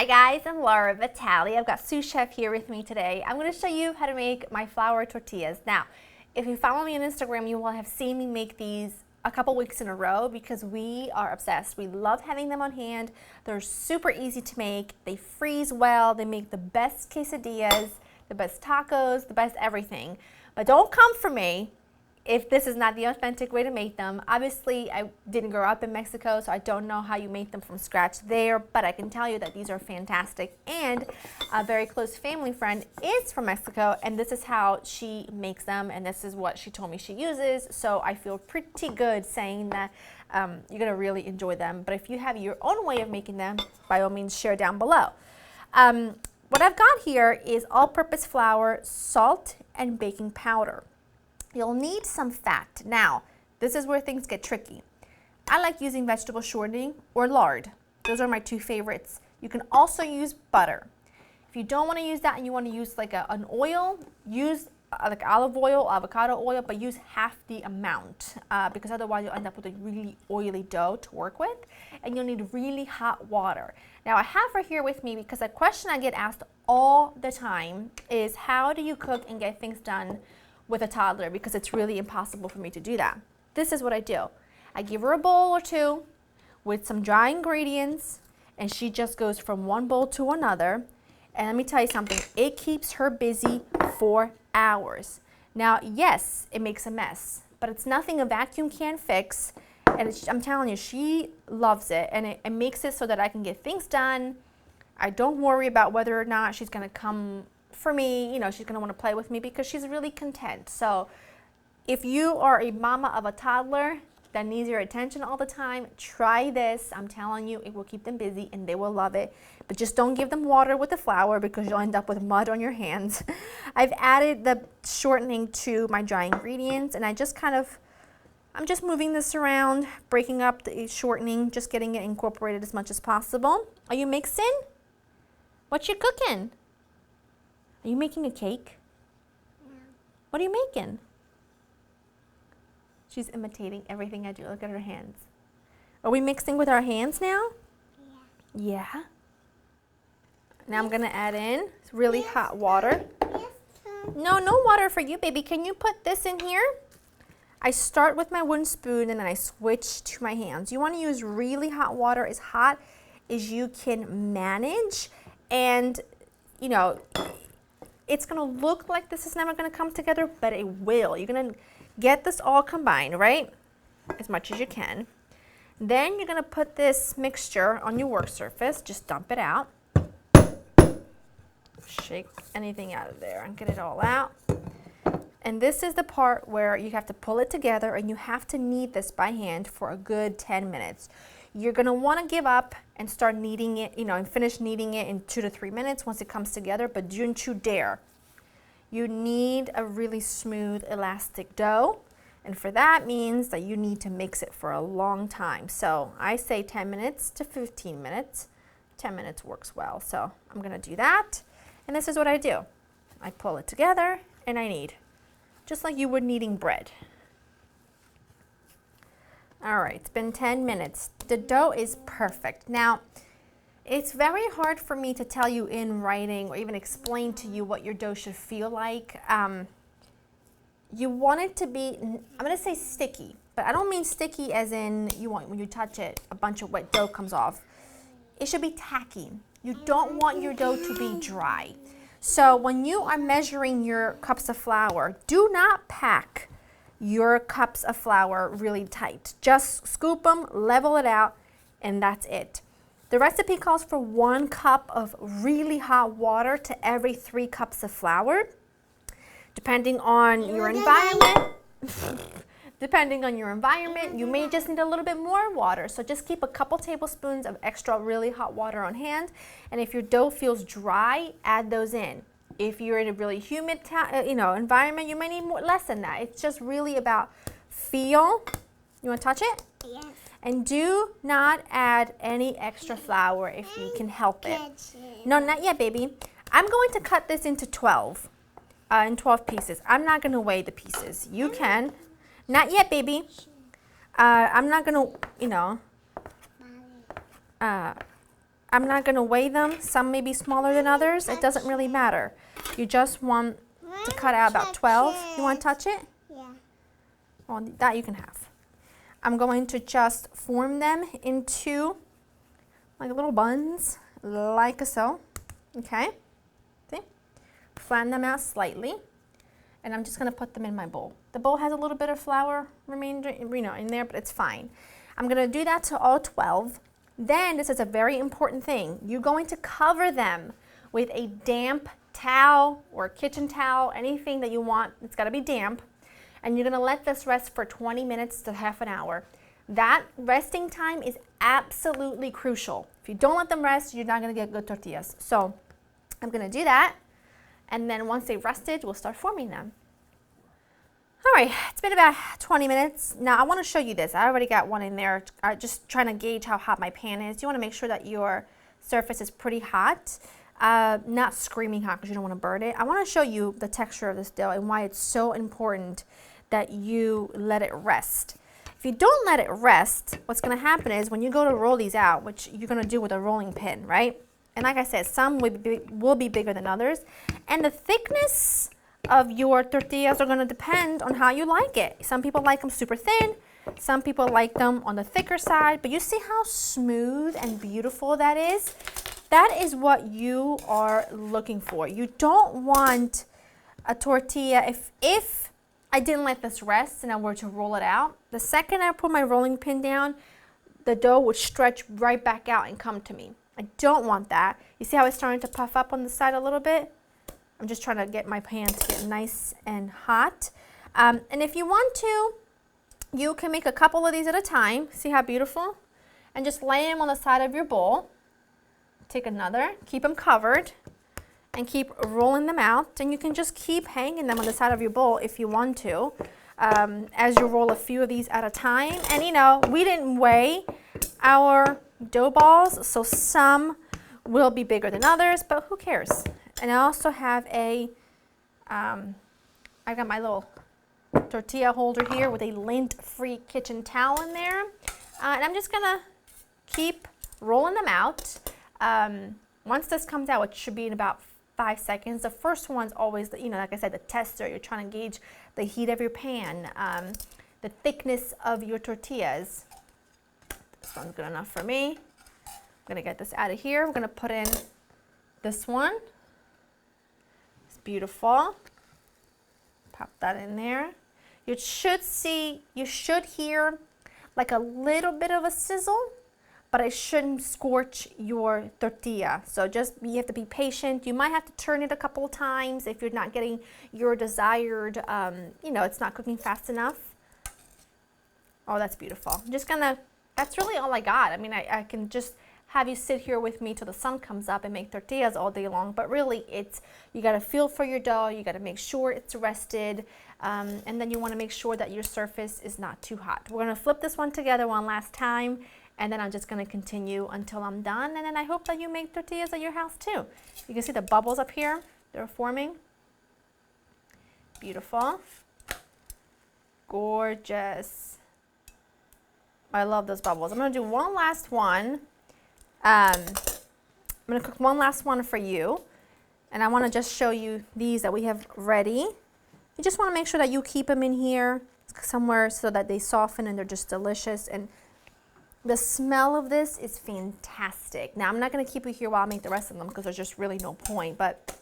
guys, I'm Laura Vitale. I've got Sous Chef here with me today. I'm going to show you how to make my flour tortillas. Now, if you follow me on Instagram, you will have seen me make these a couple weeks in a row because we are obsessed. We love having them on hand. They're super easy to make. They freeze well. They make the best quesadillas, the best tacos, the best everything. But don't come for me if this is not the authentic way to make them. Obviously, I didn't grow up in Mexico, so I don't know how you make them from scratch there, but I can tell you that these are fantastic. And a very close family friend is from Mexico, and this is how she makes them, and this is what she told me she uses, so I feel pretty good saying that you're gonna really enjoy them. But if you have your own way of making them, by all means, share down below. What I've got here is all-purpose flour, salt, and baking powder. You'll need some fat. Now, this is where things get tricky. I like using vegetable shortening or lard. Those are my two favorites. You can also use butter. If you don't want to use that and you want to use like an oil, use like olive oil, avocado oil, but use half the amount because otherwise you'll end up with a really oily dough to work with, and you'll need really hot water. Now, I have her here with me because a question I get asked all the time is, how do you cook and get things done with a toddler, because it's really impossible for me to do that. This is what I do. I give her a bowl or two with some dry ingredients, and she just goes from one bowl to another. And let me tell you something, it keeps her busy for hours. Now, yes, it makes a mess, but it's nothing a vacuum can't fix. And I'm telling you, she loves it, and it makes it so that I can get things done. I don't worry about whether or not she's gonna come for me, you know, she's gonna wanna play with me because she's really content. So if you are a mama of a toddler that needs your attention all the time, try this. I'm telling you, it will keep them busy and they will love it. But just don't give them water with the flour because you'll end up with mud on your hands. I've added the shortening to my dry ingredients, and I'm just moving this around, breaking up the shortening, just getting it incorporated as much as possible. Are you mixing? What you cooking? Are you making a cake? No. What are you making? She's imitating everything I do. Look at her hands. Are we mixing with our hands now? Yeah. Yeah. Now I'm gonna add in really hot water. No water for you, baby. Can you put this in here? I start with my wooden spoon and then I switch to my hands. You wanna use really hot water, as hot as you can manage. And, you know, it's gonna look like this is never gonna come together, but it will. You're gonna get this all combined, right? As much as you can. Then you're gonna put this mixture on your work surface, just dump it out. Shake anything out of there and get it all out. And this is the part where you have to pull it together, and you have to knead this by hand for a good 10 minutes. You're gonna wanna give up and start kneading it, you know, and finish kneading it in 2 to 3 minutes once it comes together, but don't you dare. You need a really smooth, elastic dough, and for that means that you need to mix it for a long time. So I say 10 minutes to 15 minutes. 10 minutes works well, so I'm gonna do that. And this is what I do. I pull it together and I knead, just like you would kneading bread. All right, it's been 10 minutes. The dough is perfect. Now, it's very hard for me to tell you in writing or even explain to you what your dough should feel like. You want it to be, I'm gonna say sticky, but I don't mean sticky as in you want, when you touch it, a bunch of wet dough comes off. It should be tacky. You don't want your dough to be dry. So when you are measuring your cups of flour, do not pack your cups of flour really tight. Just scoop them, level it out, and that's it. The recipe calls for 1 cup of really hot water to every 3 cups of flour. Depending on your environment, you may just need a little bit more water. So just keep a couple tablespoons of extra really hot water on hand. And if your dough feels dry, add those in. If you're in a really humid environment, you might need less than that. It's just really about feel. You want to touch it? Yes. And do not add any extra flour if you can help it. No, not yet, baby. I'm going to cut this into 12 pieces. I'm not going to weigh the pieces. You can. Not yet, baby. I'm not going to, I'm not going to weigh them. Some may be smaller than others. It doesn't really matter. You just want to cut out about 12. You want to touch it? Yeah. Well, that you can have. I'm going to just form them into like little buns, like so. Okay? See? Flatten them out slightly. And I'm just going to put them in my bowl. The bowl has a little bit of flour remainder, in there, but it's fine. I'm going to do that to all 12. Then, this is a very important thing. You're going to cover them with a damp towel or kitchen towel, anything that you want. It's got to be damp. And you're going to let this rest for 20 minutes to half an hour. That resting time is absolutely crucial. If you don't let them rest, you're not going to get good tortillas. So, I'm going to do that. And then once they've rested, we'll start forming them. All right, it's been about 20 minutes. Now I want to show you this. I already got one in there. Just trying to gauge how hot my pan is. You want to make sure that your surface is pretty hot, not screaming hot because you don't want to burn it. I want to show you the texture of this dough and why it's so important that you let it rest. If you don't let it rest, what's going to happen is when you go to roll these out, which you're going to do with a rolling pin, right? And like I said, some will be bigger than others. And the thickness of your tortillas are going to depend on how you like it. Some people like them super thin. Some people like them on the thicker side. But you see how smooth and beautiful that is? That is what you are looking for. You don't want a tortilla. If I didn't let this rest and I were to roll it out, the second I put my rolling pin down, the dough would stretch right back out and come to me. I don't want that. You see how it's starting to puff up on the side a little bit? I'm just trying to get my pan to get nice and hot. And if you want to, you can make a couple of these at a time. See how beautiful? And just lay them on the side of your bowl. Take another, keep them covered, and keep rolling them out. And you can just keep hanging them on the side of your bowl if you want to, as you roll a few of these at a time. And we didn't weigh our dough balls, so some will be bigger than others, but who cares? And I also have I got my little tortilla holder here with a lint-free kitchen towel in there. And I'm just gonna keep rolling them out. Once this comes out, which should be in about 5 seconds, the first one's always, like I said, the tester. You're trying to gauge the heat of your pan, the thickness of your tortillas. This one's good enough for me. I'm gonna get this out of here. We're gonna put in this one. Beautiful. Pop that in there. You should hear like a little bit of a sizzle, but it shouldn't scorch your tortilla. So you have to be patient. You might have to turn it a couple of times if you're not getting your desired, it's not cooking fast enough. Oh, that's beautiful. That's really all I got. I mean, I can just have you sit here with me till the sun comes up and make tortillas all day long, but really you got to feel for your dough, you got to make sure it's rested, and then you want to make sure that your surface is not too hot. We're going to flip this one together one last time, and then I'm just going to continue until I'm done, and then I hope that you make tortillas at your house too. You can see the bubbles up here, they're forming. Beautiful. Gorgeous. I love those bubbles. I'm going to do one last one. I'm going to cook one last one for you, and I want to just show you these that we have ready. You just want to make sure that you keep them in here somewhere so that they soften and they're just delicious, and the smell of this is fantastic. Now, I'm not going to keep you here while I make the rest of them because there's just really no point, but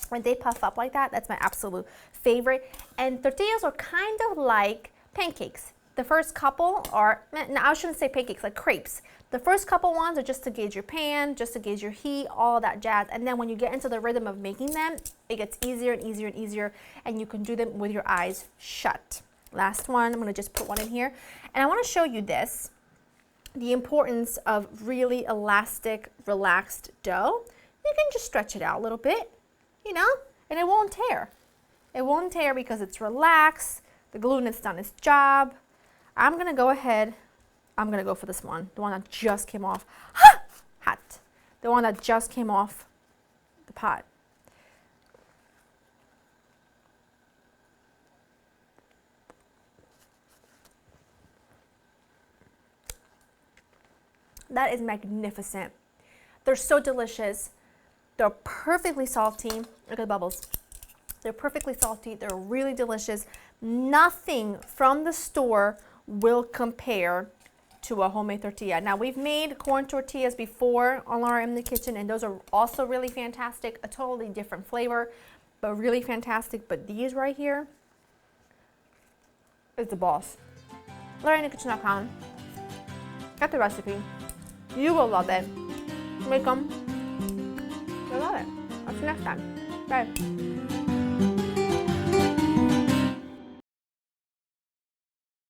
when they puff up like that, that's my absolute favorite. And tortillas are kind of like pancakes. The first couple are, no, I shouldn't say pancakes, like crepes. The first couple ones are just to gauge your pan, just to gauge your heat, all that jazz. And then when you get into the rhythm of making them, it gets easier and easier and easier, and you can do them with your eyes shut. Last one, I'm gonna just put one in here. And I wanna show you this, the importance of really elastic, relaxed dough. You can just stretch it out a little bit, and it won't tear. It won't tear because it's relaxed, the gluten has done its job. I'm gonna go ahead, I'm gonna go for this one, the one that just came off, hot, the one that just came off the pot. That is magnificent. They're so delicious. They're perfectly salty. Look at the bubbles. They're perfectly salty. They're really delicious. Nothing from the store will compare to a homemade tortilla. Now, we've made corn tortillas before on our in the kitchen, and those are also really fantastic. A totally different flavor, but really fantastic. But these right here is the boss. LauraInTheKitchen.com. Get the recipe. You will love it. Make them. You'll love it. I'll see you next time. Bye.